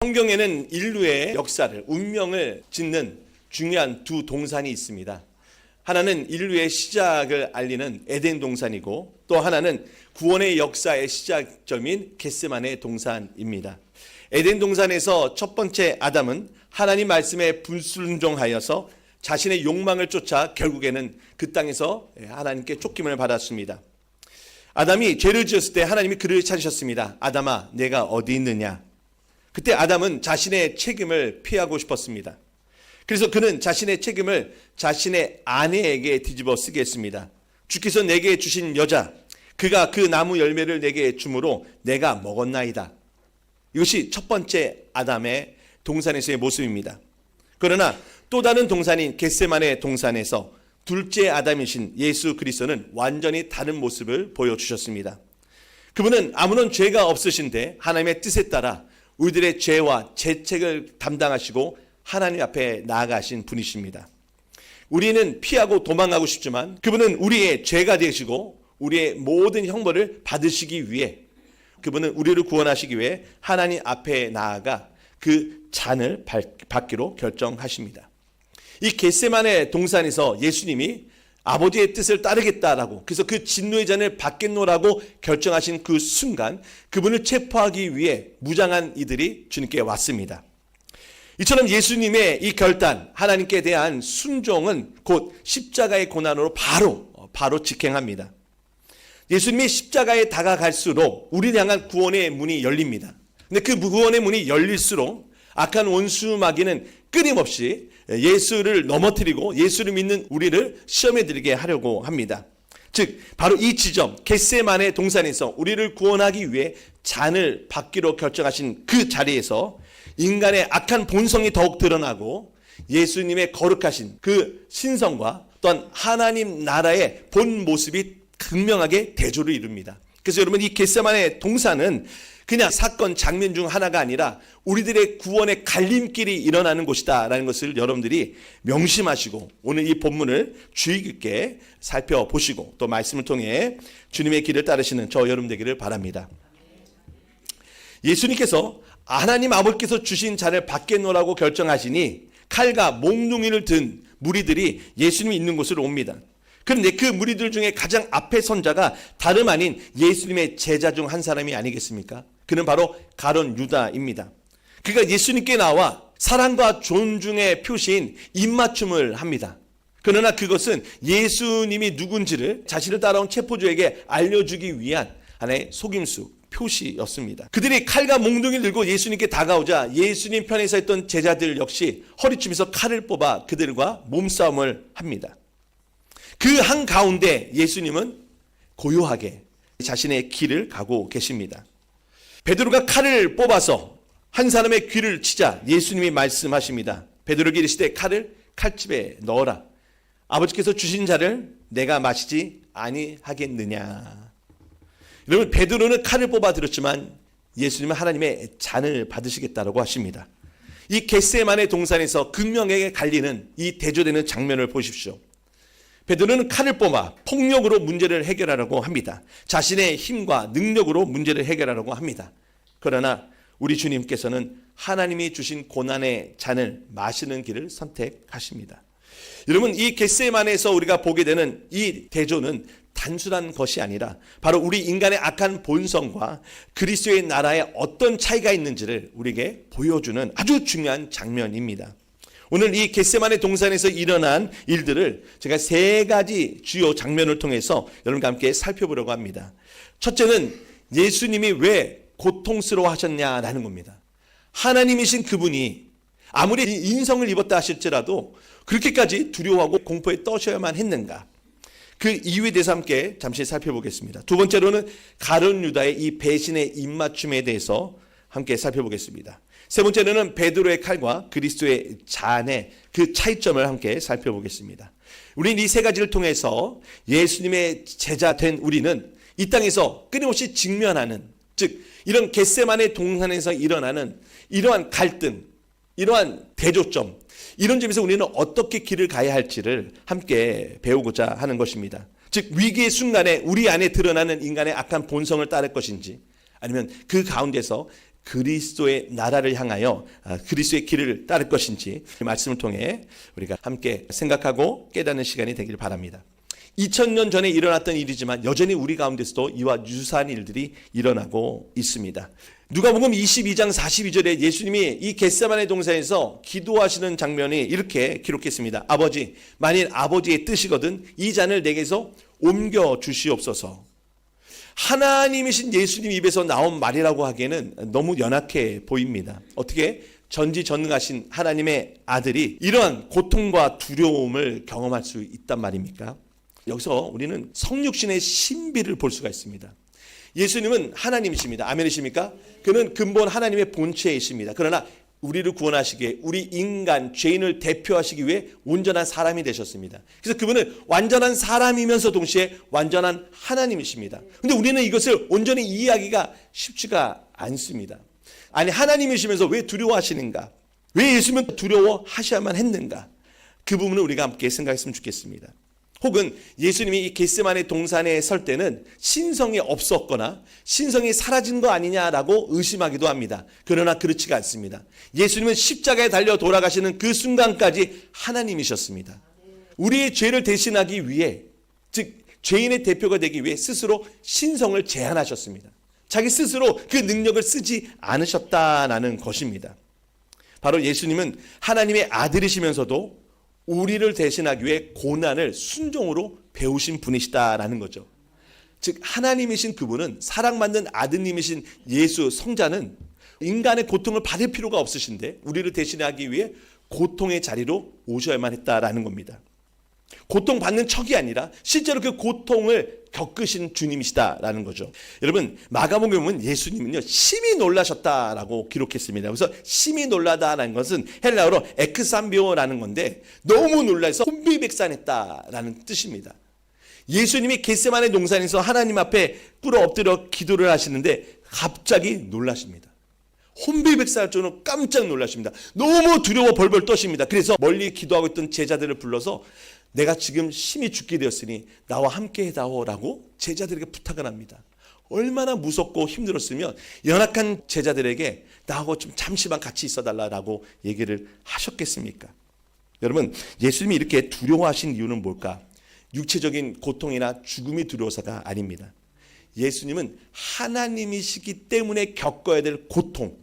성경에는 인류의 역사를, 운명을 짓는 중요한 두 동산이 있습니다. 하나는 인류의 시작을 알리는 에덴 동산이고, 또 하나는 구원의 역사의 시작점인 겟세마네 동산입니다. 에덴 동산에서 첫 번째 아담은 하나님 말씀에 불순종하여서 자신의 욕망을 쫓아 결국에는 그 땅에서 하나님께 쫓김을 받았습니다. 아담이 죄를 지었을 때 하나님이 그를 찾으셨습니다. 아담아, 내가 어디 있느냐? 그때 아담은 자신의 책임을 피하고 싶었습니다. 그래서 그는 자신의 책임을 자신의 아내에게 뒤집어 쓰게 했습니다. 주께서 내게 주신 여자, 그가 그 나무 열매를 내게 주므로 내가 먹었나이다. 이것이 첫 번째 아담의 동산에서의 모습입니다. 그러나 또 다른 동산인 겟세마네 동산에서 둘째 아담이신 예수 그리스도는 완전히 다른 모습을 보여주셨습니다. 그분은 아무런 죄가 없으신데 하나님의 뜻에 따라 우리들의 죄와 죄책을 담당하시고 하나님 앞에 나아가신 분이십니다. 우리는 피하고 도망가고 싶지만 그분은 우리의 죄가 되시고 우리의 모든 형벌을 받으시기 위해, 그분은 우리를 구원하시기 위해 하나님 앞에 나아가 그 잔을 받기로 결정하십니다. 이 겟세마네 동산에서 예수님이 아버지의 뜻을 따르겠다라고, 그래서 그 진노의 잔을 받겠노라고 결정하신 그 순간 그분을 체포하기 위해 무장한 이들이 주님께 왔습니다. 이처럼 예수님의 이 결단, 하나님께 대한 순종은 곧 십자가의 고난으로 바로 직행합니다. 예수님이 십자가에 다가갈수록 우리를 향한 구원의 문이 열립니다. 근데 그 구원의 문이 열릴수록 악한 원수 마귀는 끊임없이 예수를 넘어뜨리고 예수를 믿는 우리를 시험에 들게 하려고 합니다. 즉 바로 이 지점 겟세마네 동산에서 우리를 구원하기 위해 잔을 받기로 결정하신 그 자리에서 인간의 악한 본성이 더욱 드러나고 예수님의 거룩하신 그 신성과 또한 하나님 나라의 본 모습이 극명하게 대조를 이룹니다. 그래서 여러분, 이 겟세마네 동산은 그냥 사건 장면 중 하나가 아니라 우리들의 구원의 갈림길이 일어나는 곳이다라는 것을 여러분들이 명심하시고 오늘 이 본문을 주의 깊게 살펴보시고 또 말씀을 통해 주님의 길을 따르시는 저 여러분 되기를 바랍니다. 예수님께서 하나님 아버지께서 주신 잔을 받겠노라고 결정하시니 칼과 몽둥이를 든 무리들이 예수님이 있는 곳으로 옵니다. 그런데 그 무리들 중에 가장 앞에 선 자가 다름 아닌 예수님의 제자 중 한 사람이 아니겠습니까? 그는 바로 가룟 유다입니다. 그가 예수님께 나와 사랑과 존중의 표시인 입맞춤을 합니다. 그러나 그것은 예수님이 누군지를 자신을 따라온 체포주에게 알려주기 위한 하나의 속임수, 표시였습니다. 그들이 칼과 몽둥이를 들고 예수님께 다가오자 예수님 편에 서 있던 제자들 역시 허리춤에서 칼을 뽑아 그들과 몸싸움을 합니다. 그 한가운데 예수님은 고요하게 자신의 길을 가고 계십니다. 베드로가 칼을 뽑아서 한 사람의 귀를 치자 예수님이 말씀하십니다. 베드로에게 이르시되 칼을 칼집에 넣어라. 아버지께서 주신 잔을 내가 마시지 아니하겠느냐. 여러분, 베드로는 칼을 뽑아 들었지만 예수님은 하나님의 잔을 받으시겠다라고 하십니다. 이 겟세마네 동산에서 극명하게 갈리는 이 대조되는 장면을 보십시오. 베드로는 칼을 뽑아 폭력으로 문제를 해결하려고 합니다. 자신의 힘과 능력으로 문제를 해결하려고 합니다. 그러나 우리 주님께서는 하나님이 주신 고난의 잔을 마시는 길을 선택하십니다. 여러분, 이 겟세마네에서 우리가 보게 되는 이 대조는 단순한 것이 아니라 바로 우리 인간의 악한 본성과 그리스도의 나라에 어떤 차이가 있는지를 우리에게 보여주는 아주 중요한 장면입니다. 오늘 이 겟세마네 동산에서 일어난 일들을 제가 세 가지 주요 장면을 통해서 여러분과 함께 살펴보려고 합니다. 첫째는 예수님이 왜 고통스러워 하셨냐라는 겁니다. 하나님이신 그분이 아무리 인성을 입었다 하실지라도 그렇게까지 두려워하고 공포에 떠셔야만 했는가? 그 이유에 대해서 함께 잠시 살펴보겠습니다. 두 번째로는 가룟 유다의 이 배신의 입맞춤에 대해서 함께 살펴보겠습니다. 세 번째로는 베드로의 칼과 그리스도의 잔의 그 차이점을 함께 살펴보겠습니다. 우리는 이 세 가지를 통해서 예수님의 제자 된 우리는 이 땅에서 끊임없이 직면하는, 즉 이런 겟세마네 동산에서 일어나는 이러한 갈등, 이러한 대조점, 이런 점에서 우리는 어떻게 길을 가야 할지를 함께 배우고자 하는 것입니다. 즉 위기의 순간에 우리 안에 드러나는 인간의 악한 본성을 따를 것인지, 아니면 그 가운데서 그리스도의 나라를 향하여 그리스도의 길을 따를 것인지 이 말씀을 통해 우리가 함께 생각하고 깨닫는 시간이 되길 바랍니다. 2000년 전에 일어났던 일이지만 여전히 우리 가운데서도 이와 유사한 일들이 일어나고 있습니다. 누가복음 22장 42절에 예수님이 이 겟세마네 동산에서 기도하시는 장면이 이렇게 기록했습니다. 아버지, 만일 아버지의 뜻이거든 이 잔을 내게서 옮겨 주시옵소서. 하나님이신 예수님 입에서 나온 말이라고 하기에는 너무 연약해 보입니다. 어떻게 전지전능하신 하나님의 아들이 이러한 고통과 두려움을 경험할 수 있단 말입니까? 여기서 우리는 성육신의 신비를 볼 수가 있습니다. 예수님은 하나님이십니다. 아멘이십니까? 그는 근본 하나님의 본체이십니다. 그러나 우리를 구원하시기에 우리 인간 죄인을 대표하시기 위해 온전한 사람이 되셨습니다. 그래서 그분은 완전한 사람이면서 동시에 완전한 하나님이십니다. 그런데 우리는 이것을 온전히 이해하기가 쉽지가 않습니다. 아니, 하나님이시면서 왜 두려워하시는가? 왜 예수님은 두려워하셔야만 했는가? 그 부분을 우리가 함께 생각했으면 좋겠습니다. 혹은 예수님이 이 겟세마네 동산에 설 때는 신성이 없었거나 신성이 사라진 거 아니냐라고 의심하기도 합니다. 그러나 그렇지가 않습니다. 예수님은 십자가에 달려 돌아가시는 그 순간까지 하나님이셨습니다. 우리의 죄를 대신하기 위해, 즉 죄인의 대표가 되기 위해 스스로 신성을 제한하셨습니다. 자기 스스로 그 능력을 쓰지 않으셨다는 것입니다. 바로 예수님은 하나님의 아들이시면서도 우리를 대신하기 위해 고난을 순종으로 배우신 분이시다라는 거죠. 즉 하나님이신 그분은 사랑받는 아드님이신 예수 성자는 인간의 고통을 받을 필요가 없으신데 우리를 대신하기 위해 고통의 자리로 오셔야만 했다라는 겁니다. 고통받는 척이 아니라 실제로 그 고통을 겪으신 주님이시다라는 거죠. 여러분, 마가복음은 예수님은요 심히 놀라셨다라고 기록했습니다. 그래서 심히 놀라다라는 것은 헬라어로 엑산비오라는 건데 너무 놀라서 혼비백산했다라는 뜻입니다. 예수님이 겟세마네 동산에서 하나님 앞에 꿇어 엎드려 기도를 하시는데 갑자기 놀라십니다. 혼비백산할 정도로 깜짝 놀라십니다. 너무 두려워 벌벌 떠십니다. 그래서 멀리 기도하고 있던 제자들을 불러서 내가 지금 심히 죽게 되었으니 나와 함께 해다오라고 제자들에게 부탁을 합니다. 얼마나 무섭고 힘들었으면 연약한 제자들에게 나하고 좀 잠시만 같이 있어달라고 얘기를 하셨겠습니까? 여러분, 예수님이 이렇게 두려워하신 이유는 뭘까? 육체적인 고통이나 죽음이 두려워서가 아닙니다. 예수님은 하나님이시기 때문에 겪어야 될 고통,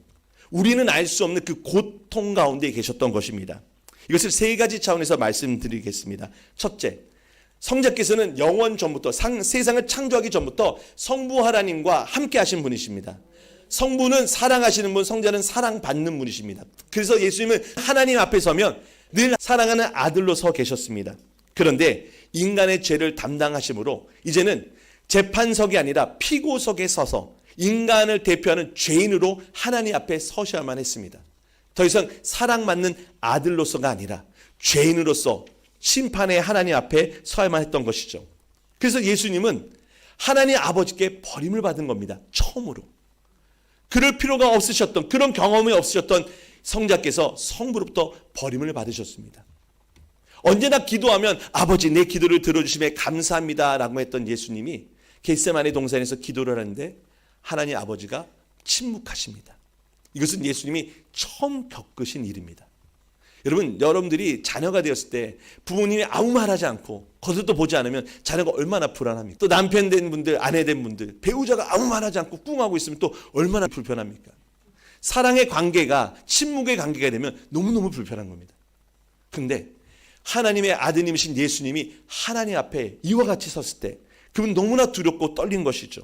우리는 알 수 없는 그 고통 가운데 계셨던 것입니다. 이것을 세 가지 차원에서 말씀드리겠습니다. 첫째, 성자께서는 영원 전부터 세상을 창조하기 전부터 성부 하나님과 함께 하신 분이십니다. 성부는 사랑하시는 분, 성자는 사랑받는 분이십니다. 그래서 예수님은 하나님 앞에 서면 늘 사랑하는 아들로 서 계셨습니다. 그런데 인간의 죄를 담당하심으로 이제는 재판석이 아니라 피고석에 서서 인간을 대표하는 죄인으로 하나님 앞에 서셔야만 했습니다. 더 이상 사랑받는 아들로서가 아니라 죄인으로서 심판의 하나님 앞에 서야만 했던 것이죠. 그래서 예수님은 하나님 아버지께 버림을 받은 겁니다. 처음으로. 그럴 필요가 없으셨던, 그런 경험이 없으셨던 성자께서 성부로부터 버림을 받으셨습니다. 언제나 기도하면 아버지 내 기도를 들어주심에 감사합니다 라고 했던 예수님이 겟세마네 동산에서 기도를 하는데 하나님 아버지가 침묵하십니다. 이것은 예수님이 처음 겪으신 일입니다. 여러분, 여러분들이 자녀가 되었을 때 부모님이 아무 말하지 않고 거들떠 보지 않으면 자녀가 얼마나 불안합니까? 또 남편 된 분들, 아내 된 분들, 배우자가 아무 말하지 않고 꿍하고 있으면 또 얼마나 불편합니까? 사랑의 관계가 침묵의 관계가 되면 너무너무 불편한 겁니다. 근데 하나님의 아드님이신 예수님이 하나님 앞에 이와 같이 섰을 때 그분 너무나 두렵고 떨린 것이죠.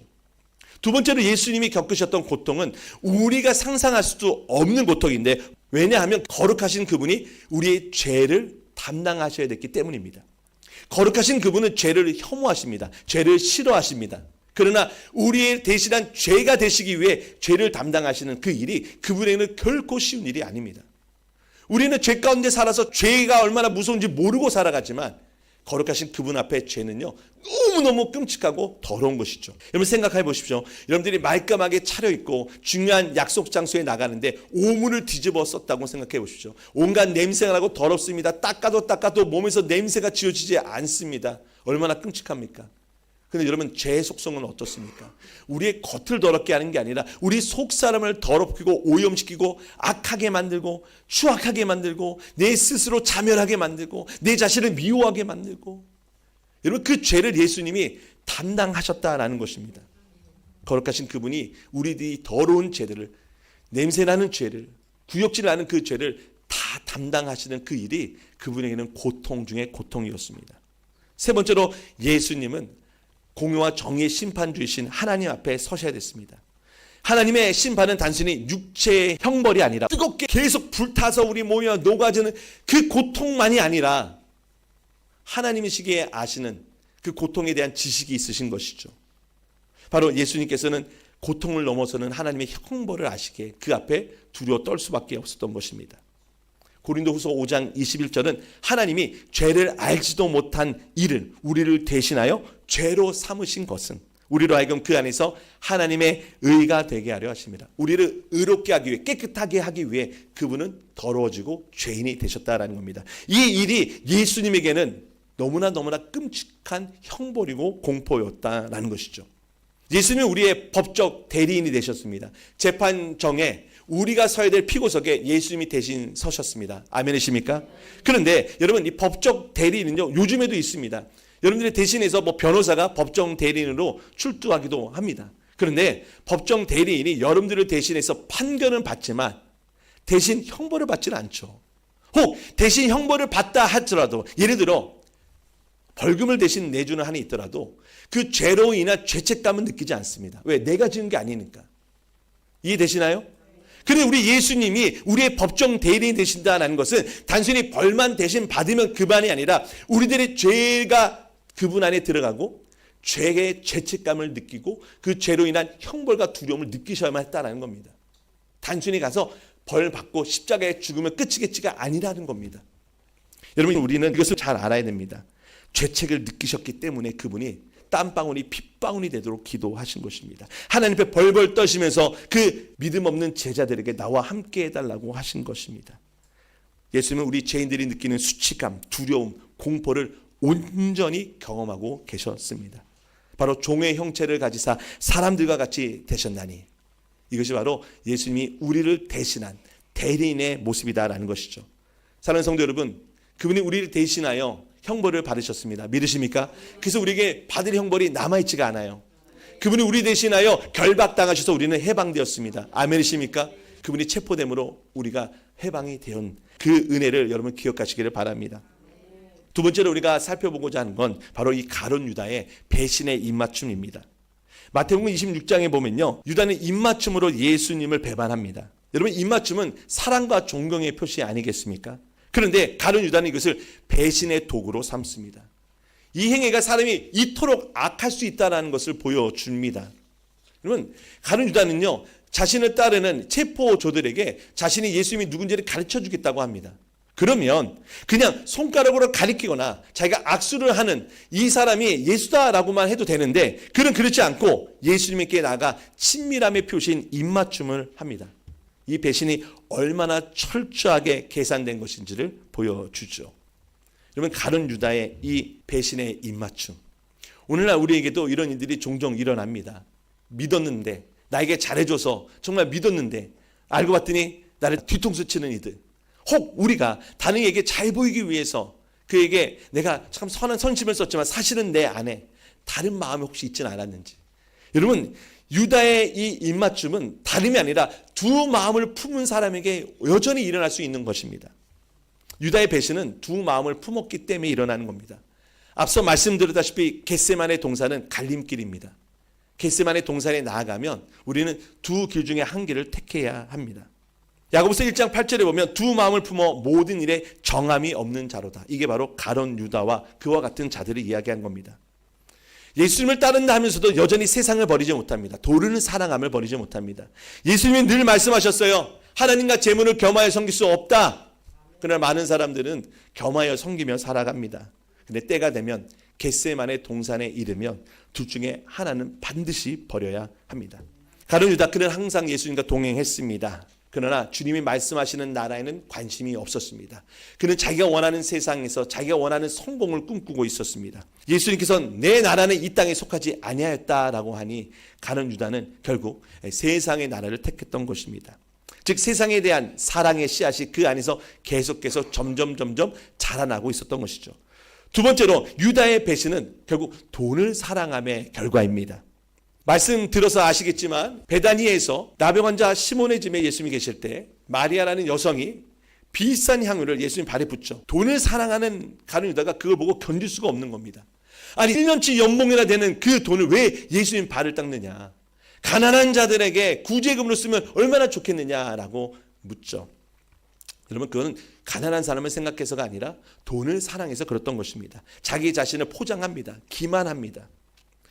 두 번째로 예수님이 겪으셨던 고통은 우리가 상상할 수도 없는 고통인데, 왜냐하면 거룩하신 그분이 우리의 죄를 담당하셔야 됐기 때문입니다. 거룩하신 그분은 죄를 혐오하십니다. 죄를 싫어하십니다. 그러나 우리의 대신한 죄가 되시기 위해 죄를 담당하시는 그 일이 그분에게는 결코 쉬운 일이 아닙니다. 우리는 죄 가운데 살아서 죄가 얼마나 무서운지 모르고 살아가지만 거룩하신 그분 앞에 죄는요 너무너무 끔찍하고 더러운 것이죠. 여러분 생각해 보십시오. 여러분들이 말끔하게 차려입고 중요한 약속 장소에 나가는데 오물을 뒤집어 썼다고 생각해 보십시오. 온갖 냄새가 나고 더럽습니다. 닦아도 몸에서 냄새가 지워지지 않습니다. 얼마나 끔찍합니까? 근데 여러분, 죄의 속성은 어떻습니까? 우리의 겉을 더럽게 하는 게 아니라 우리 속사람을 더럽히고 오염시키고 악하게 만들고 추악하게 만들고 내 스스로 자멸하게 만들고 내 자신을 미워하게 만들고, 여러분, 그 죄를 예수님이 담당하셨다라는 것입니다. 거룩하신 그분이 우리들이 더러운 죄들을, 냄새나는 죄를, 구역질나는 그 죄를 다 담당하시는 그 일이 그분에게는 고통 중에 고통이었습니다. 세 번째로, 예수님은 공의와 정의의 심판주이신 하나님 앞에 서셔야 됐습니다. 하나님의 심판은 단순히 육체의 형벌이 아니라 뜨겁게 계속 불타서 우리 몸이 녹아지는 그 고통만이 아니라 하나님이시기에 아시는 그 고통에 대한 지식이 있으신 것이죠. 바로 예수님께서는 고통을 넘어서는 하나님의 형벌을 아시기에 그 앞에 두려워 떨 수밖에 없었던 것입니다. 고린도후서 5장 21절은 하나님이 죄를 알지도 못한 이를 우리를 대신하여 죄로 삼으신 것은 우리로 하여금 그 안에서 하나님의 의가 되게 하려 하십니다. 우리를 의롭게 하기 위해, 깨끗하게 하기 위해 그분은 더러워지고 죄인이 되셨다라는 겁니다. 이 일이 예수님에게는 너무나 끔찍한 형벌이고 공포였다라는 것이죠. 예수님은 우리의 법적 대리인이 되셨습니다. 재판정에 우리가 서야 될 피고석에 예수님이 대신 서셨습니다. 아멘이십니까? 그런데 여러분, 이 법적 대리인은요, 요즘에도 있습니다. 여러분들의 대신해서 변호사가 법정 대리인으로 출두하기도 합니다. 그런데 법정 대리인이 여러분들을 대신해서 판결은 받지만 대신 형벌을 받지는 않죠. 혹 대신 형벌을 받다 하더라도, 예를 들어 벌금을 대신 내주는 한이 있더라도 그 죄로 인한 죄책감은 느끼지 않습니다. 왜? 내가 지은 게 아니니까. 이해되시나요? 그런데 우리 예수님이 우리의 법정 대리인이 되신다는 것은 단순히 벌만 대신 받으면 그만이 아니라 우리들의 죄가 그분 안에 들어가고 죄의 죄책감을 느끼고 그 죄로 인한 형벌과 두려움을 느끼셔야만 했다는 겁니다. 단순히 가서 벌 받고 십자가에 죽으면 끝이겠지가 아니라는 겁니다. 여러분, 우리는 이것을 잘 알아야 됩니다. 죄책을 느끼셨기 때문에 그분이 땀방울이 핏방울이 되도록 기도하신 것입니다. 하나님 앞에 벌벌 떠시면서 그 믿음 없는 제자들에게 나와 함께 해달라고 하신 것입니다. 예수님은 우리 죄인들이 느끼는 수치감, 두려움, 공포를 온전히 경험하고 계셨습니다. 바로 종의 형체를 가지사 사람들과 같이 되셨나니, 이것이 바로 예수님이 우리를 대신한 대리인의 모습이다라는 것이죠. 사랑하는 성도 여러분, 그분이 우리를 대신하여 형벌을 받으셨습니다. 믿으십니까? 그래서 우리에게 받을 형벌이 남아있지가 않아요. 그분이 우리 대신하여 결박당하셔서 우리는 해방되었습니다. 아멘이십니까? 그분이 체포됨으로 우리가 해방이 되온 그 은혜를 여러분 기억하시기를 바랍니다. 두 번째로 우리가 살펴보고자 하는 건 바로 이 가룟 유다의 배신의 입맞춤입니다. 마태복음 26장에 보면요, 유다는 입맞춤으로 예수님을 배반합니다. 여러분, 입맞춤은 사랑과 존경의 표시 아니겠습니까? 그런데 가룟 유다는 이것을 배신의 도구로 삼습니다. 이 행위가 사람이 이토록 악할 수 있다는 것을 보여줍니다. 여러분, 가룟 유다는요, 자신을 따르는 체포조들에게 자신이 예수님이 누군지를 가르쳐 주겠다고 합니다. 그러면 그냥 손가락으로 가리키거나 자기가 악수를 하는 이 사람이 예수다라고만 해도 되는데, 그는 그렇지 않고 예수님께 나아가 친밀함의 표시인 입맞춤을 합니다. 이 배신이 얼마나 철저하게 계산된 것인지를 보여주죠. 여러분, 가룟 유다의 이 배신의 입맞춤, 오늘날 우리에게도 이런 일들이 종종 일어납니다. 믿었는데, 나에게 잘해줘서 정말 믿었는데 알고 봤더니 나를 뒤통수 치는 이들, 혹 우리가 다른 이에게 잘 보이기 위해서 그에게 내가 참 선한 선심을 썼지만 사실은 내 안에 다른 마음이 혹시 있지는 않았는지. 여러분, 유다의 이 입맞춤은 다름이 아니라 두 마음을 품은 사람에게 여전히 일어날 수 있는 것입니다. 유다의 배신은 두 마음을 품었기 때문에 일어나는 겁니다. 앞서 말씀드렸다시피 겟세마네 동산은 갈림길입니다. 겟세마네 동산에 나아가면 우리는 두 길 중에 한 길을 택해야 합니다. 야고보서 1장 8절에 보면 두 마음을 품어 모든 일에 정함이 없는 자로다. 이게 바로 가룟 유다와 그와 같은 자들을 이야기한 겁니다. 예수님을 따른다 하면서도 여전히 세상을 버리지 못합니다. 도르는 사랑함을 버리지 못합니다. 예수님이 늘 말씀하셨어요. 하나님과 재물을 겸하여 섬길 수 없다. 그러나 많은 사람들은 겸하여 섬기며 살아갑니다. 근데 때가 되면 겟세마네 동산에 이르면 둘 중에 하나는 반드시 버려야 합니다. 가룟 유다, 그는 항상 예수님과 동행했습니다. 그러나 주님이 말씀하시는 나라에는 관심이 없었습니다. 그는 자기가 원하는 세상에서 자기가 원하는 성공을 꿈꾸고 있었습니다. 예수님께서는 내 나라는 이 땅에 속하지 아니하였다라고 하니 가룟 유다는 결국 세상의 나라를 택했던 것입니다. 즉 세상에 대한 사랑의 씨앗이 그 안에서 계속해서 점점 자라나고 있었던 것이죠. 두 번째로 유다의 배신은 결국 돈을 사랑함의 결과입니다. 말씀 들어서 아시겠지만 베다니에서 나병 환자 시몬의 집에 예수님이 계실 때 마리아라는 여성이 비싼 향유를 예수님 발에 붓죠. 돈을 사랑하는 가룟 유다가 그걸 보고 견딜 수가 없는 겁니다. 아니 1년치 연봉이나 되는 그 돈을 왜 예수님 발을 닦느냐. 가난한 자들에게 구제금으로 쓰면 얼마나 좋겠느냐라고 묻죠. 여러분 그거는 가난한 사람을 생각해서가 아니라 돈을 사랑해서 그랬던 것입니다. 자기 자신을 포장합니다. 기만합니다.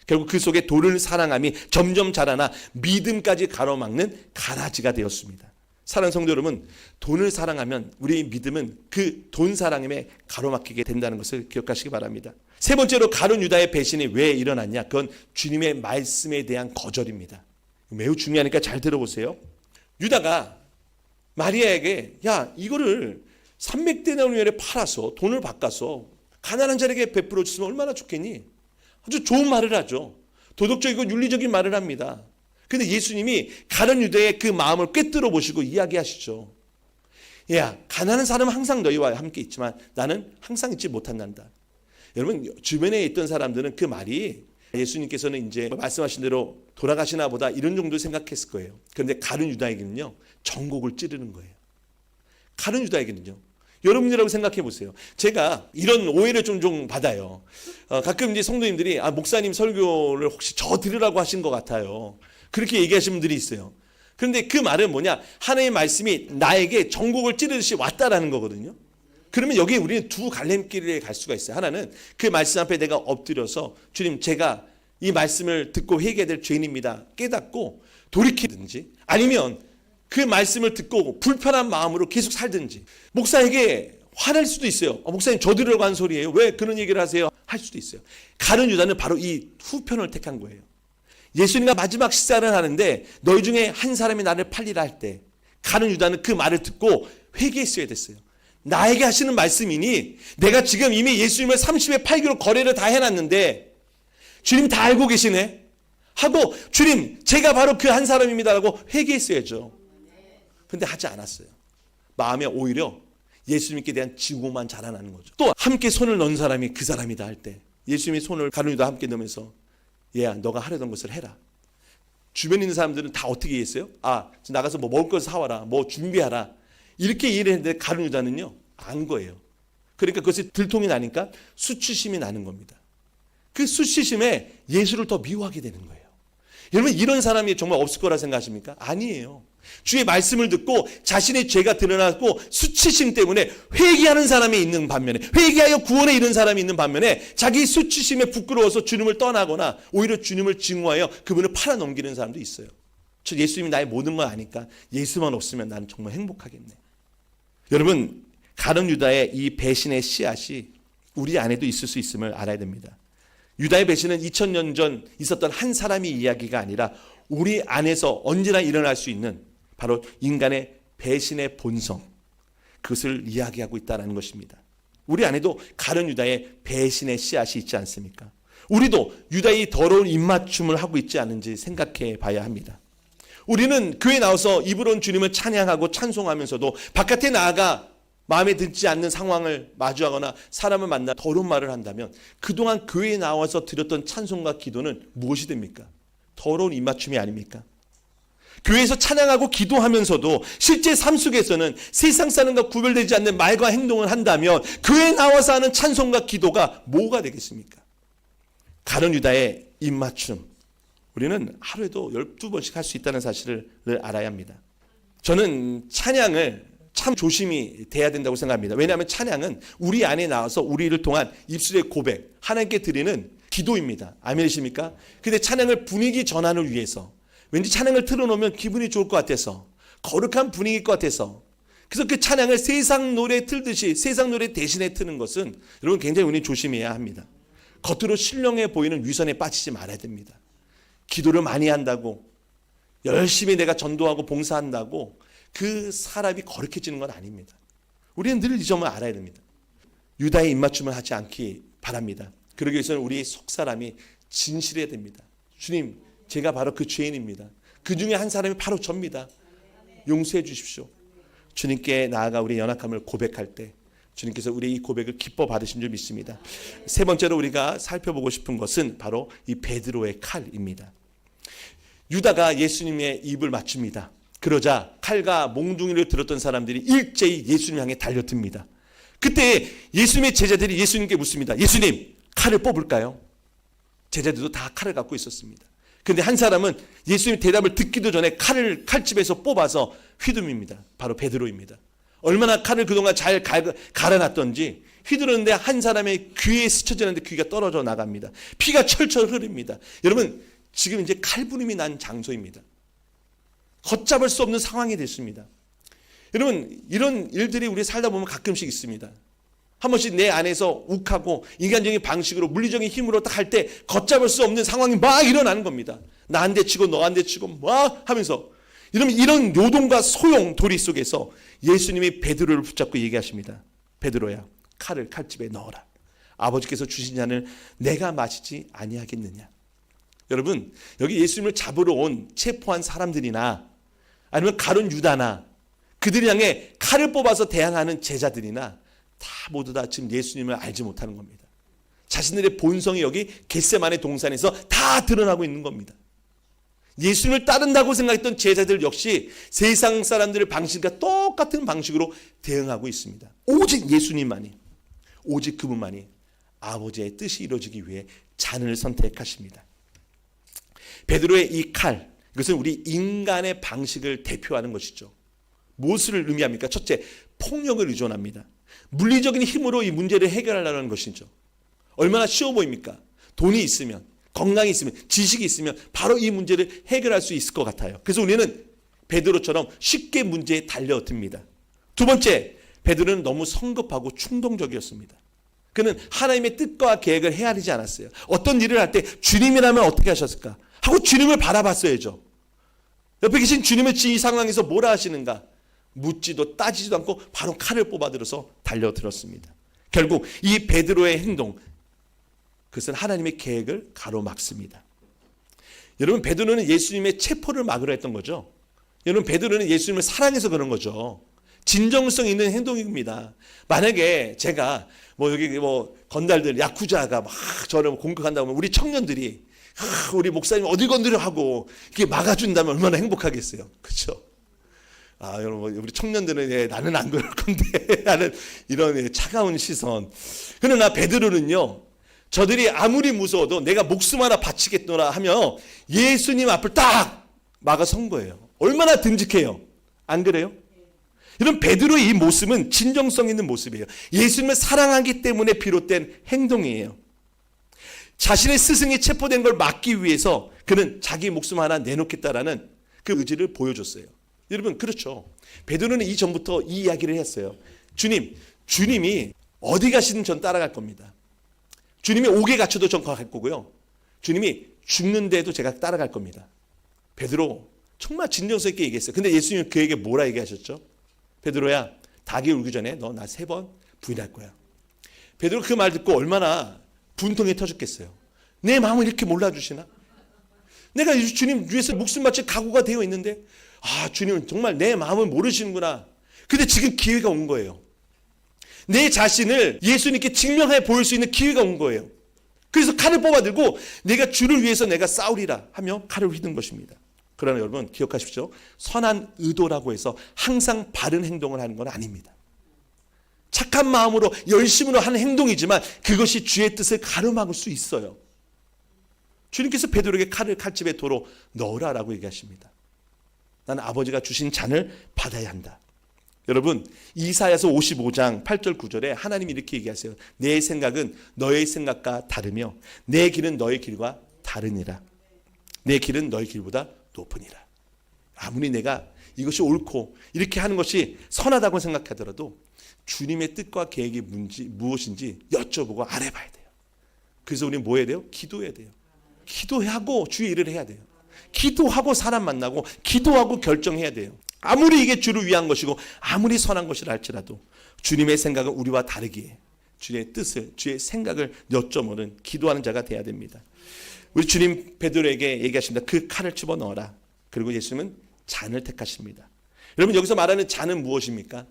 결국 그 속에 돈을 사랑함이 점점 자라나 믿음까지 가로막는 가라지가 되었습니다. 사랑하는 성도 여러분, 돈을 사랑하면 우리의 믿음은 그 돈 사랑함에 가로막히게 된다는 것을 기억하시기 바랍니다. 세 번째로 가룟 유다의 배신이 왜 일어났냐? 그건 주님의 말씀에 대한 거절입니다. 매우 중요하니까 잘 들어보세요. 유다가 마리아에게 야 이거를 300데나리온에 팔아서 돈을 바꿔서 가난한 자에게 베풀어 줬으면 얼마나 좋겠니? 아주 좋은 말을 하죠. 도덕적이고 윤리적인 말을 합니다. 근데 예수님이 가룟 유다의 그 마음을 꿰뚫어 보시고 이야기하시죠. 야, 가난한 사람은 항상 너희와 함께 있지만 나는 항상 있지 못한단다. 여러분 주변에 있던 사람들은 그 말이 예수님께서는 이제 말씀하신 대로 돌아가시나 보다 이런 정도 생각했을 거예요. 그런데 가룟 유다에게는요 전곡을 찌르는 거예요. 가룟 유다에게는요. 여러분이라고 생각해 보세요. 제가 이런 오해를 좀 받아요. 가끔 이제 성도님들이 목사님 설교를 혹시 저 들으라고 하신 것 같아요. 그렇게 얘기하시는 분들이 있어요. 그런데 그 말은 뭐냐? 하나님의 말씀이 나에게 전곡을 찌르듯이 왔다라는 거거든요. 그러면 여기에 우리는 두 갈림길에 갈 수가 있어요. 하나는 그 말씀 앞에 내가 엎드려서 주님 제가 이 말씀을 듣고 회개될 죄인입니다. 깨닫고 돌이키든지 아니면 그 말씀을 듣고 불편한 마음으로 계속 살든지 목사에게 화낼 수도 있어요. 목사님 저 들으려고 한 소리예요. 왜 그런 얘기를 하세요? 할 수도 있어요. 가룟 유다는 바로 이 후편을 택한 거예요. 예수님과 마지막 식사를 하는데 너희 중에 한 사람이 나를 팔리라 할 때 가룟 유다는 그 말을 듣고 회개했어야 됐어요. 나에게 하시는 말씀이니 내가 지금 이미 예수님을 30에 팔기로 거래를 다 해놨는데 주님 다 알고 계시네 하고 주님 제가 바로 그 한 사람입니다라고 회개했어야죠. 근데 하지 않았어요. 마음에 오히려 예수님께 대한 증오만 자라나는 거죠. 또 함께 손을 넣은 사람이 그 사람이다 할 때 예수님이 손을 가룟 유다 함께 넣으면서 얘야 너가 하려던 것을 해라. 주변에 있는 사람들은 다 어떻게 했어요? 나가서 뭐 먹을 것을 사와라. 뭐 준비하라. 이렇게 얘기를 했는데 가룟 유다는요 안 거예요. 그러니까 그것이 들통이 나니까 수치심이 나는 겁니다. 그 수치심에 예수를 더 미워하게 되는 거예요. 여러분 이런 사람이 정말 없을 거라 생각하십니까? 아니에요. 주의 말씀을 듣고 자신의 죄가 드러나고 수치심 때문에 회개하는 사람이 있는 반면에 회개하여 구원에 이른 사람이 있는 반면에 자기 수치심에 부끄러워서 주님을 떠나거나 오히려 주님을 증오하여 그분을 팔아넘기는 사람도 있어요. 저 예수님이 나의 모든 걸 아니까 예수만 없으면 나는 정말 행복하겠네. 여러분 가룟 유다의 이 배신의 씨앗이 우리 안에도 있을 수 있음을 알아야 됩니다. 유다의 배신은 2000년 전 있었던 한 사람의 이야기가 아니라 우리 안에서 언제나 일어날 수 있는 바로 인간의 배신의 본성, 그것을 이야기하고 있다는 것입니다. 우리 안에도 가룟 유다의 배신의 씨앗이 있지 않습니까? 우리도 유다의 더러운 입맞춤을 하고 있지 않은지 생각해 봐야 합니다. 우리는 교회에 나와서 입으로는 주님을 찬양하고 찬송하면서도 바깥에 나아가 마음에 들지 않는 상황을 마주하거나 사람을 만나 더러운 말을 한다면 그동안 교회에 나와서 드렸던 찬송과 기도는 무엇이 됩니까? 더러운 입맞춤이 아닙니까? 교회에서 찬양하고 기도하면서도 실제 삶 속에서는 세상 사람과 구별되지 않는 말과 행동을 한다면 교회에 나와서 하는 찬송과 기도가 뭐가 되겠습니까? 가룟 유다의 입맞춤, 우리는 하루에도 12번씩 할 수 있다는 사실을 알아야 합니다. 저는 찬양을 참 조심히 돼야 된다고 생각합니다. 왜냐하면 찬양은 우리 안에 나와서 우리를 통한 입술의 고백, 하나님께 드리는 기도입니다. 아멘이십니까? 근데 찬양을 분위기 전환을 위해서 왠지 찬양을 틀어놓으면 기분이 좋을 것 같아서 거룩한 분위기일 것 같아서 그래서 그 찬양을 세상 노래 틀듯이 세상 노래 대신에 트는 것은 여러분 굉장히 우리 조심해야 합니다. 겉으로 신령해 보이는 위선에 빠지지 말아야 됩니다. 기도를 많이 한다고 열심히 내가 전도하고 봉사한다고 그 사람이 거룩해지는 건 아닙니다. 우리는 늘 이 점을 알아야 됩니다. 유다의 입맞춤을 하지 않기 바랍니다. 그러기 위해서는 우리 속사람이 진실해야 됩니다. 주님, 제가 바로 그 죄인입니다. 그 중에 한 사람이 바로 접니다. 용서해 주십시오. 주님께 나아가 우리 연약함을 고백할 때 주님께서 우리의 이 고백을 기뻐 받으신 줄 믿습니다. 세 번째로 우리가 살펴보고 싶은 것은 바로 이 베드로의 칼입니다. 유다가 예수님의 입을 맞춥니다. 그러자 칼과 몽둥이를 들었던 사람들이 일제히 예수님 향해 달려듭니다. 그때 예수님의 제자들이 예수님께 묻습니다. 예수님, 칼을 뽑을까요? 제자들도 다 칼을 갖고 있었습니다. 그런데 한 사람은 예수님 대답을 듣기도 전에 칼을 칼집에서 뽑아서 휘두릅니다. 바로 베드로입니다. 얼마나 칼을 그동안 잘 갈아놨던지 휘두르는데 한 사람의 귀에 스쳐지는데 귀가 떨어져 나갑니다. 피가 철철 흐릅니다. 여러분, 지금 이제 칼부림이 난 장소입니다. 걷잡을 수 없는 상황이 됐습니다. 여러분, 이런 일들이 우리 살다 보면 가끔씩 있습니다. 한 번씩 내 안에서 욱하고 인간적인 방식으로 물리적인 힘으로 딱 할 때 걷잡을 수 없는 상황이 막 일어나는 겁니다. 나 한 대 치고 너 한 대 치고 막 하면서 이런 요동과 소용 도리 속에서 예수님이 베드로를 붙잡고 얘기하십니다. 베드로야, 칼을 칼집에 넣어라. 아버지께서 주신 잔을 내가 마시지 아니하겠느냐. 여러분, 여기 예수님을 잡으러 온 체포한 사람들이나 아니면 가룟 유다나 그들이 향해 칼을 뽑아서 대항하는 제자들이나 다 모두 다 지금 예수님을 알지 못하는 겁니다. 자신들의 본성이 여기 겟세마네 동산에서 다 드러나고 있는 겁니다. 예수님을 따른다고 생각했던 제자들 역시 세상 사람들의 방식과 똑같은 방식으로 대응하고 있습니다. 오직 예수님만이, 오직 그분만이 아버지의 뜻이 이루어지기 위해 잔을 선택하십니다. 베드로의 이 칼, 이것은 우리 인간의 방식을 대표하는 것이죠. 무엇을 의미합니까? 첫째, 폭력을 의존합니다. 물리적인 힘으로 이 문제를 해결하려는 것이죠. 얼마나 쉬워 보입니까? 돈이 있으면, 건강이 있으면, 지식이 있으면 바로 이 문제를 해결할 수 있을 것 같아요. 그래서 우리는 베드로처럼 쉽게 문제에 달려듭니다. 두 번째, 베드로는 너무 성급하고 충동적이었습니다. 그는 하나님의 뜻과 계획을 헤아리지 않았어요. 어떤 일을 할 때 주님이라면 어떻게 하셨을까 하고 주님을 바라봤어야죠. 옆에 계신 주님의 이 상황에서 뭐라 하시는가 묻지도 따지지도 않고 바로 칼을 뽑아들어서 달려들었습니다. 결국 이 베드로의 행동, 그것은 하나님의 계획을 가로막습니다. 여러분, 베드로는 예수님의 체포를 막으려 했던 거죠. 여러분, 베드로는 예수님을 사랑해서 그런 거죠. 진정성 있는 행동입니다. 만약에 제가 여기 건달들 야쿠자가 막 저를 공격한다고 하면 우리 청년들이 우리 목사님 어디 건드려 하고 이렇게 막아준다면 얼마나 행복하겠어요. 그렇죠? 여러분, 우리 청년들은 나는 안 그럴 건데 하는 이런 차가운 시선. 그러나 베드로는요, 저들이 아무리 무서워도 내가 목숨 하나 바치겠노라 하며 예수님 앞을 딱 막아 선 거예요. 얼마나 듬직해요. 안 그래요? 이런 베드로의 이 모습은 진정성 있는 모습이에요. 예수님을 사랑하기 때문에 비롯된 행동이에요. 자신의 스승이 체포된 걸 막기 위해서 그는 자기 목숨 하나 내놓겠다라는 그 의지를 보여줬어요. 여러분, 그렇죠. 베드로는 이전부터 이 이야기를 했어요. 주님이 어디 가시든 전 따라갈 겁니다. 주님이 옥에 갇혀도 전 갈 거고요. 주님이 죽는데도 제가 따라갈 겁니다. 베드로 정말 진정성 있게 얘기했어요. 근데 예수님은 그에게 뭐라 얘기하셨죠? 베드로야, 닭이 울기 전에 너 나 3번 부인할 거야. 베드로 그 말 듣고 얼마나 분통이 터졌겠어요. 내 마음을 이렇게 몰라주시나? 내가 주님 위해서 목숨 바칠 각오가 되어 있는데 주님은 정말 내 마음을 모르시는구나. 근데 지금 기회가 온 거예요. 내 자신을 예수님께 증명해 보일 수 있는 기회가 온 거예요. 그래서 칼을 뽑아들고 내가 주를 위해서 내가 싸우리라 하며 칼을 휘둔 것입니다. 그러나 여러분, 기억하십시오. 선한 의도라고 해서 항상 바른 행동을 하는 건 아닙니다. 착한 마음으로 열심으로 하는 행동이지만 그것이 주의 뜻을 가로막을 수 있어요. 주님께서 베드로에게 칼을 칼집에 도로 넣으라라고 얘기하십니다. 나는 아버지가 주신 잔을 받아야 한다. 여러분, 이사야서 55장 8절 9절에 하나님이 이렇게 얘기하세요. 내 생각은 너의 생각과 다르며 내 길은 너의 길과 다르니라. 내 길은 너의 길보다 높으니라. 아무리 내가 이것이 옳고 이렇게 하는 것이 선하다고 생각하더라도 주님의 뜻과 계획이 무엇인지 여쭤보고 알아봐야 돼요. 그래서 우리는 뭐 해야 돼요? 기도해야 돼요. 기도하고 주의 일을 해야 돼요. 기도하고 사람 만나고 기도하고 결정해야 돼요. 아무리 이게 주를 위한 것이고 아무리 선한 것이라 할지라도 주님의 생각은 우리와 다르기에 주의 뜻을, 주의 생각을 여쭤보는 기도하는 자가 돼야 됩니다. 우리 주님 베드로에게 얘기하십니다. 그 칼을 집어넣어라. 그리고 예수님은 잔을 택하십니다. 여러분 여기서 말하는 잔은 무엇입니까?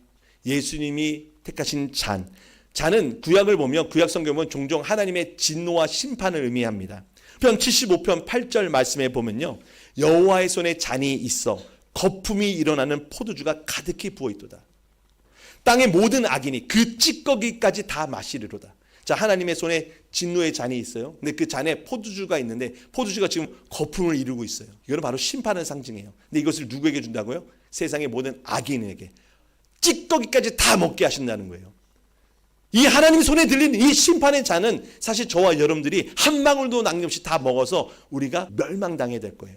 예수님이 택하신 잔. 잔은 구약을 보면 구약 성경을 보면 종종 하나님의 진노와 심판을 의미합니다. 편 75편 8절 말씀에 보면요. 여호와의 손에 잔이 있어 거품이 일어나는 포도주가 가득히 부어있도다. 땅의 모든 악인이 그 찌꺼기까지 다 마시리로다. 자, 하나님의 손에 진노의 잔이 있어요. 근데 그 잔에 포도주가 있는데 포도주가 지금 거품을 이루고 있어요. 이거는 바로 심판을 상징해요. 근데 이것을 누구에게 준다고요? 세상의 모든 악인에게. 찌꺼기까지 다 먹게 하신다는 거예요. 이 하나님 손에 들린 이 심판의 잔은 사실 저와 여러분들이 한 방울도 남김없이 다 먹어서 우리가 멸망당해야 될 거예요.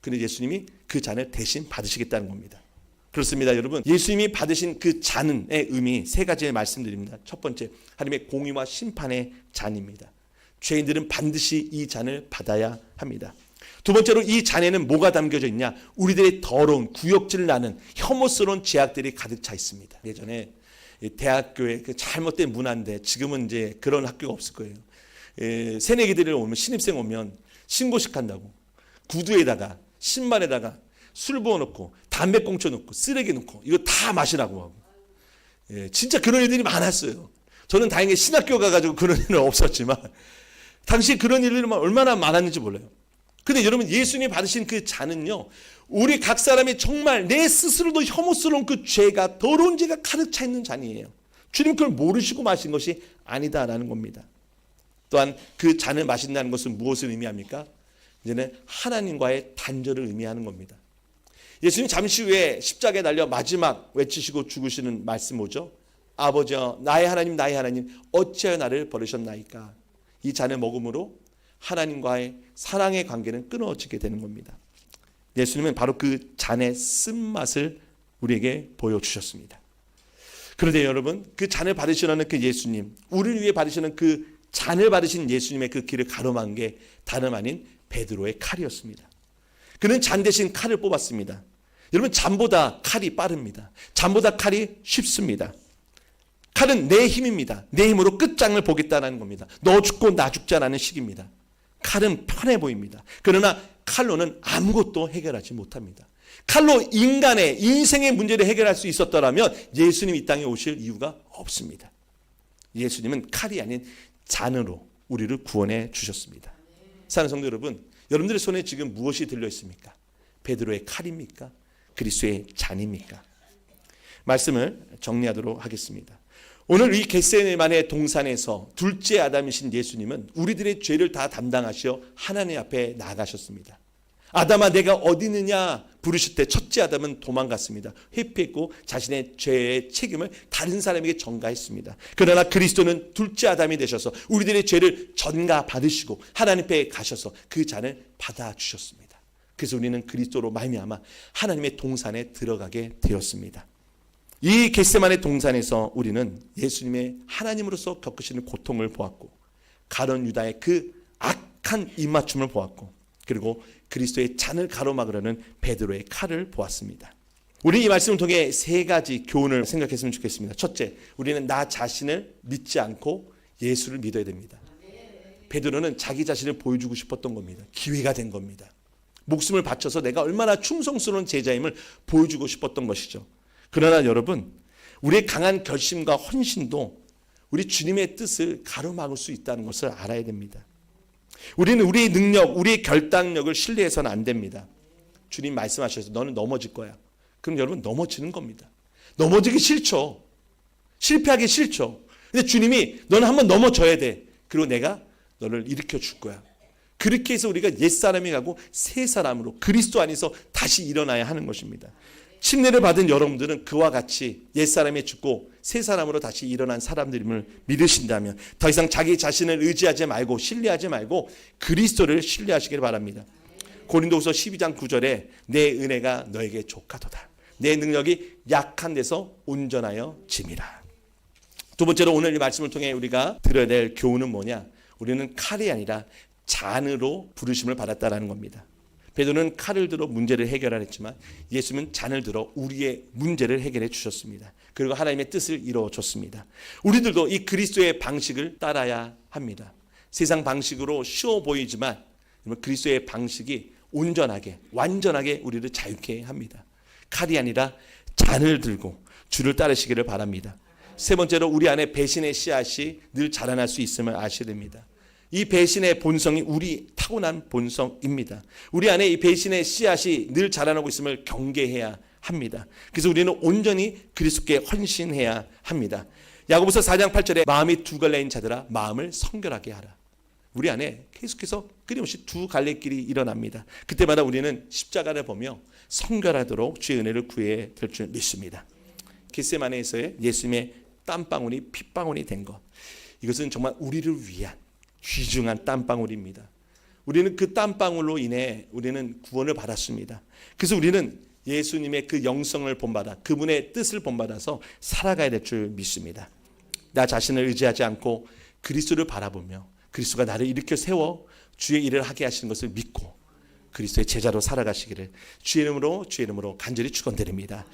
그런데 예수님이 그 잔을 대신 받으시겠다는 겁니다. 그렇습니다, 여러분. 예수님이 받으신 그 잔의 의미 세 가지를 말씀드립니다. 첫 번째, 하나님의 공의와 심판의 잔입니다. 죄인들은 반드시 이 잔을 받아야 합니다. 두 번째로 이 잔에는 뭐가 담겨져 있냐? 우리들의 더러운 구역질 나는 혐오스러운 죄악들이 가득 차 있습니다. 예전에 대학교에 그 잘못된 문화인데 지금은 이제 그런 학교가 없을 거예요. 새내기들이 오면 신입생 오면 신고식 한다고 구두에다가 신발에다가 술 부어놓고 담배 꽁초 넣고 쓰레기 넣고 이거 다 마시라고 하고 진짜 그런 일들이 많았어요. 저는 다행히 신학교 가가지고 그런 일은 없었지만 당시 그런 일들이 얼마나 많았는지 몰라요. 근데 여러분 예수님이 받으신 그 잔은요, 우리 각 사람이 정말 내 스스로도 혐오스러운 그 죄가, 더러운 죄가 가득 차 있는 잔이에요. 주님 그걸 모르시고 마신 것이 아니다라는 겁니다. 또한 그 잔을 마신다는 것은 무엇을 의미합니까? 이제는 하나님과의 단절을 의미하는 겁니다. 예수님 잠시 후에 십자가에 달려 마지막 외치시고 죽으시는 말씀 뭐죠? 아버지여 나의 하나님 어찌하여 나를 버리셨나이까. 이 잔을 먹음으로 하나님과의 사랑의 관계는 끊어지게 되는 겁니다. 예수님은 바로 그 잔의 쓴맛을 우리에게 보여주셨습니다. 그런데 여러분 그 잔을 받으시려는 그 예수님, 우리를 위해 받으시는 그 잔을 받으신 예수님의 그 길을 가로막은 게 다름 아닌 베드로의 칼이었습니다. 그는 잔 대신 칼을 뽑았습니다. 여러분 잔보다 칼이 빠릅니다. 잔보다 칼이 쉽습니다. 칼은 내 힘입니다. 내 힘으로 끝장을 보겠다는 겁니다. 너 죽고 나 죽자라는 식입니다. 칼은 편해 보입니다. 그러나 칼로는 아무것도 해결하지 못합니다. 칼로 인간의 인생의 문제를 해결할 수 있었더라면 예수님 이 땅에 오실 이유가 없습니다. 예수님은 칼이 아닌 잔으로 우리를 구원해 주셨습니다. 사랑하는 성도 여러분, 여러분들의 손에 지금 무엇이 들려 있습니까? 베드로의 칼입니까? 그리스도의 잔입니까? 말씀을 정리하도록 하겠습니다. 오늘 이 겟세마네 동산에서 둘째 아담이신 예수님은 우리들의 죄를 다 담당하시어 하나님 앞에 나아가셨습니다. 아담아 내가 어디 있느냐 부르실 때 첫째 아담은 도망갔습니다. 회피했고 자신의 죄의 책임을 다른 사람에게 전가했습니다. 그러나 그리스도는 둘째 아담이 되셔서 우리들의 죄를 전가받으시고 하나님 앞에 가셔서 그 잔을 받아주셨습니다. 그래서 우리는 그리스도로 말미암아 하나님의 동산에 들어가게 되었습니다. 이 겟세마네 동산에서 우리는 예수님의 하나님으로서 겪으시는 고통을 보았고 가룟 유다의 그 악한 입맞춤을 보았고 그리고 그리스도의 잔을 가로막으려는 베드로의 칼을 보았습니다. 우리 이 말씀을 통해 세 가지 교훈을 생각했으면 좋겠습니다. 첫째, 우리는 나 자신을 믿지 않고 예수를 믿어야 됩니다. 베드로는 자기 자신을 보여주고 싶었던 겁니다. 기회가 된 겁니다. 목숨을 바쳐서 내가 얼마나 충성스러운 제자임을 보여주고 싶었던 것이죠. 그러나 여러분, 우리의 강한 결심과 헌신도 우리 주님의 뜻을 가로막을 수 있다는 것을 알아야 됩니다. 우리는 우리의 능력, 우리의 결단력을 신뢰해서는 안 됩니다. 주님 말씀하셔서 너는 넘어질 거야. 그럼 여러분 넘어지는 겁니다. 넘어지기 싫죠. 실패하기 싫죠. 근데 주님이 너는 한번 넘어져야 돼. 그리고 내가 너를 일으켜 줄 거야. 그렇게 해서 우리가 옛사람이 가고 새 사람으로 그리스도 안에서 다시 일어나야 하는 것입니다. 침례를 받은 여러분들은 그와 같이 옛사람이 죽고 새 사람으로 다시 일어난 사람들임을 믿으신다면 더 이상 자기 자신을 의지하지 말고 신뢰하지 말고 그리스도를 신뢰하시길 바랍니다. 고린도후서 12장 9절에 내 은혜가 너에게 족하도다. 내 능력이 약한 데서 온전하여 짐이라. 두 번째로 오늘 이 말씀을 통해 우리가 들어야 될 교훈은 뭐냐? 우리는 칼이 아니라 잔으로 부르심을 받았다라는 겁니다. 베드로는 칼을 들어 문제를 해결하랬지만 예수님은 잔을 들어 우리의 문제를 해결해 주셨습니다. 그리고 하나님의 뜻을 이루어 줬습니다. 우리들도 이 그리스도의 방식을 따라야 합니다. 세상 방식으로 쉬워 보이지만 그리스도의 방식이 온전하게 완전하게 우리를 자유케 합니다. 칼이 아니라 잔을 들고 주를 따르시기를 바랍니다. 세 번째로 우리 안에 배신의 씨앗이 늘 자라날 수 있음을 아셔야 됩니다. 이 배신의 본성이 우리 타고난 본성입니다. 우리 안에 이 배신의 씨앗이 늘 자라나고 있음을 경계해야 합니다. 그래서 우리는 온전히 그리스도께 헌신해야 합니다. 야고보서 4장 8절에 마음이 두 갈래인 자들아 마음을 성결하게 하라. 우리 안에 계속해서 끊임없이 두 갈래 길이 일어납니다. 그때마다 우리는 십자가를 보며 성결하도록 주의 은혜를 구해야 될 줄 믿습니다. 겟세마네에서의 예수님의 땀방울이 핏방울이 된 것, 이것은 정말 우리를 위한 귀중한 땀방울입니다. 우리는 그 땀방울로 인해 우리는 구원을 받았습니다. 그래서 우리는 예수님의 그 영성을 본받아 그분의 뜻을 본받아서 살아가야 될 줄 믿습니다. 나 자신을 의지하지 않고 그리스도를 바라보며 그리스도가 나를 일으켜 세워 주의 일을 하게 하시는 것을 믿고 그리스도의 제자로 살아가시기를 주의 이름으로 간절히 축원드립니다.